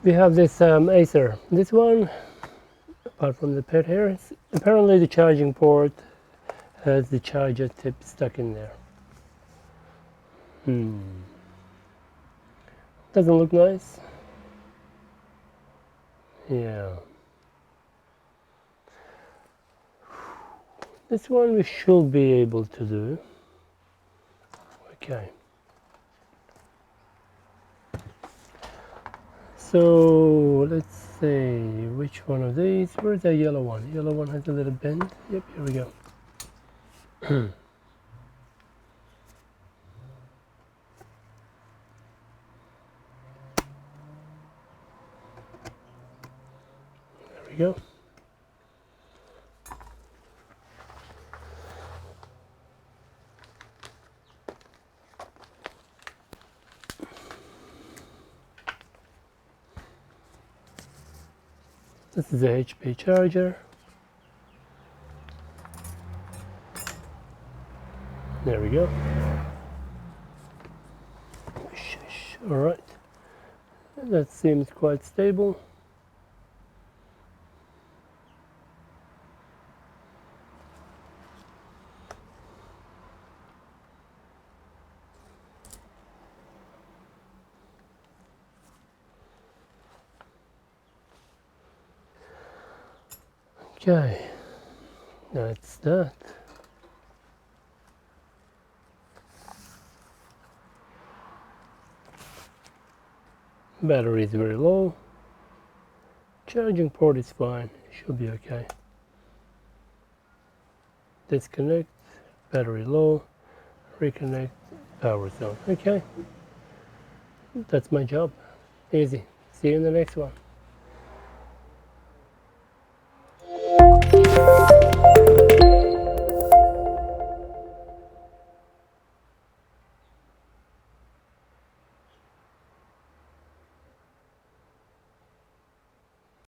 We have this Acer. This one, apart from the pet here, apparently the charging port has the charger tip stuck in there. Doesn't look nice. Yeah. This one we should be able to do. Okay. So let's see which one of these. Where's the yellow one? The yellow one has a little bend. Yep, here we go. There we go. This is the HP charger. There we go. All right. That seems quite stable. Okay, that's that. Battery is very low. Charging port is fine, should be okay. Disconnect, battery low, reconnect, power zone. Okay, that's my job. Easy. See you in the next one.